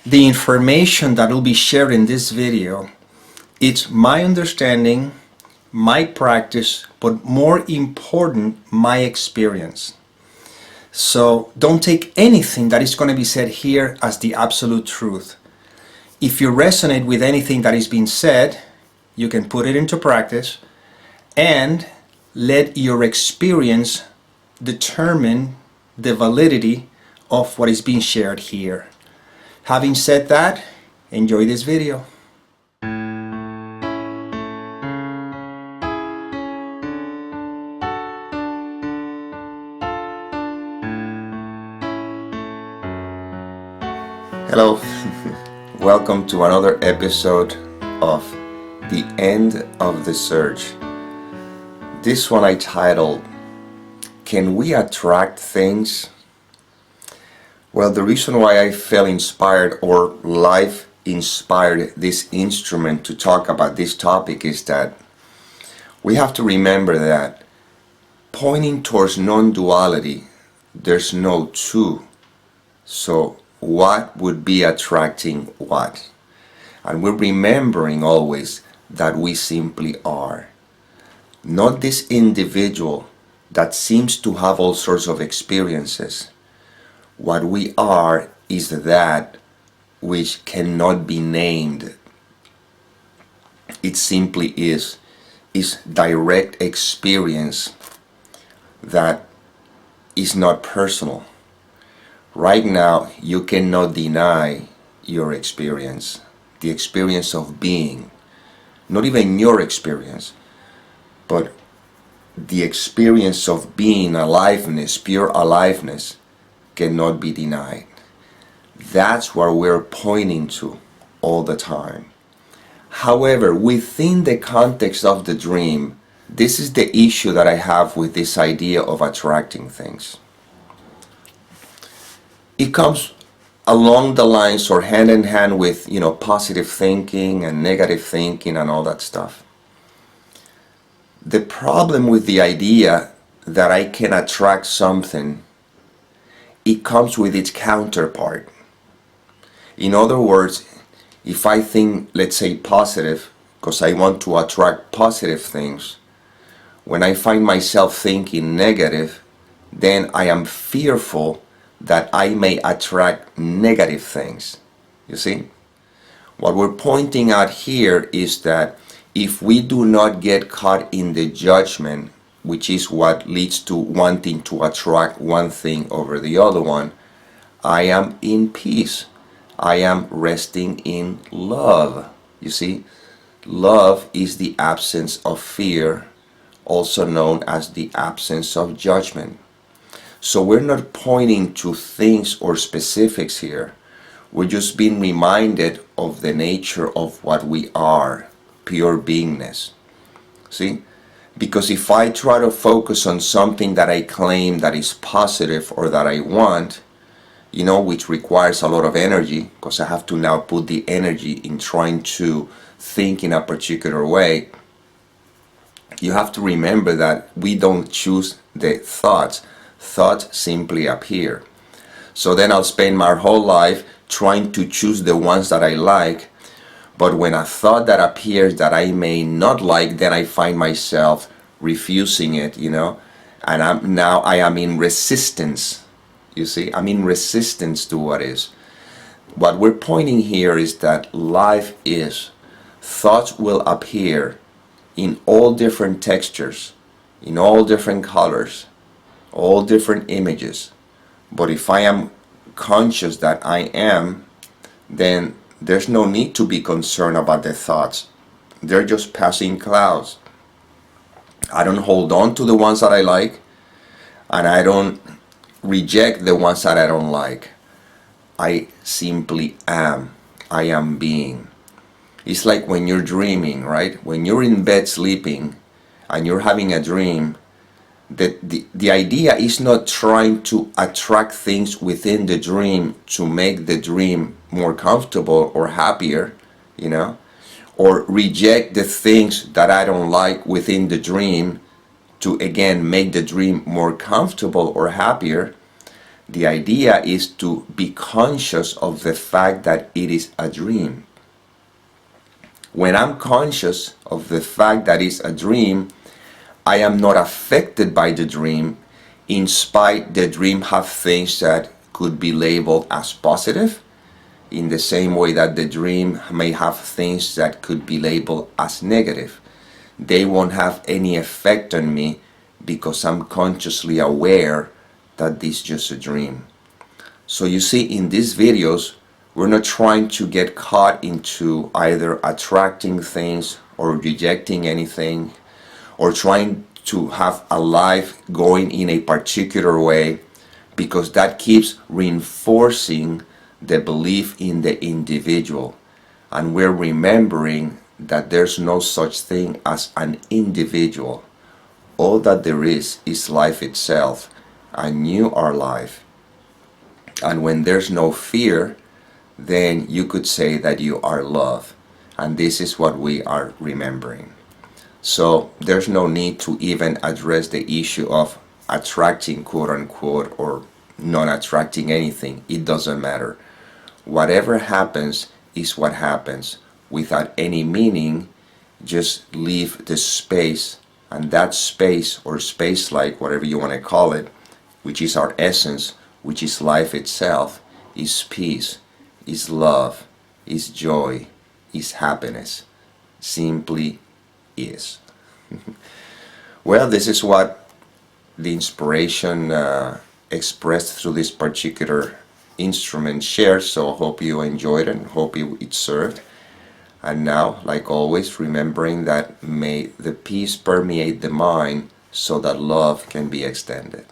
The information that will be shared in this video, it's my understanding, my practice, but more important, my experience. So don't take anything that is going to be said here as the absolute truth. If you resonate with anything that is being said, you can put it into practice and let your experience determine the validity of what is being shared here. Having said that, enjoy this video. Hello, welcome to another episode of The End of the Search. This one I titled, Can We Attract Things? Well, the reason why I felt inspired or life inspired this instrument to talk about this topic is that we have to remember that pointing towards non-duality, there's no two. So what would be attracting what? And we're remembering always that we simply are. Not this individual that seems to have all sorts of experiences. What we are is that which cannot be named. It simply is direct experience that is not personal. Right now, you cannot deny your experience, the experience of being. Not even your experience, but the experience of being, aliveness, pure aliveness, cannot be denied. That's what we're pointing to all the time. However, within the context of the dream, this is the issue that I have with this idea of attracting things. It comes along the lines or hand in hand with, positive thinking and negative thinking and all that stuff. The problem with the idea that I can attract something, it comes with its counterpart. In other words, if I think, let's say, positive, because I want to attract positive things, when I find myself thinking negative, then I am fearful that I may attract negative things. You see? What we're pointing out here is that if we do not get caught in the judgment, which is what leads to wanting to attract one thing over the other one, I am in peace. I am resting in love. You see? Love is the absence of fear, also known as the absence of judgment. So we're not pointing to things or specifics here. We're just being reminded of the nature of what we are, pure beingness. See? Because if I try to focus on something that I claim that is positive or that I want, which requires a lot of energy, because I have to now put the energy in trying to think in a particular way, you have to remember that we don't choose the thoughts. Thoughts simply appear. So then I'll spend my whole life trying to choose the ones that I like, but when a thought that appears that I may not like, then I find myself refusing it, and I am in resistance. You see, I'm in resistance to what is. What we're pointing here is that life is. Thoughts will appear in all different textures, in all different colors, all different images. But if I am conscious that I am, then there's no need to be concerned about the thoughts. They're just passing clouds. I don't hold on to the ones that I like, and I don't reject the ones that I don't like. I simply am. I am being. It's like when you're dreaming, right? When you're in bed sleeping and you're having a dream, the idea is not trying to attract things within the dream to make the dream more comfortable or happier, or reject the things that I don't like within the dream to again make the dream more comfortable or happier. The idea is to be conscious of the fact that it is a dream. When I'm conscious of the fact that it's a dream, I am not affected by the dream, in spite the dream have things that could be labeled as positive, in the same way that the dream may have things that could be labeled as negative. They won't have any effect on me because I'm consciously aware that this is just a dream. So you see, in these videos, we're not trying to get caught into either attracting things or rejecting anything, or trying to have a life going in a particular way, because that keeps reinforcing the belief in the individual. And we're remembering that there's no such thing as an individual. All that there is life itself, and you are life. And when there's no fear, then you could say that you are love. And this is what we are remembering. So there's no need to even address the issue of attracting, quote unquote, or not attracting anything. It doesn't matter. Whatever happens is what happens, without any meaning. Just leave the space, and that space, or space-like, whatever you want to call it, which is our essence, which is life itself, is peace, is love, is joy, is happiness. Simply is. Well, this is what the inspiration expressed through this particular instrument shares, so I hope you enjoyed it and hope it served. And now, like always, remembering that may the peace permeate the mind so that love can be extended.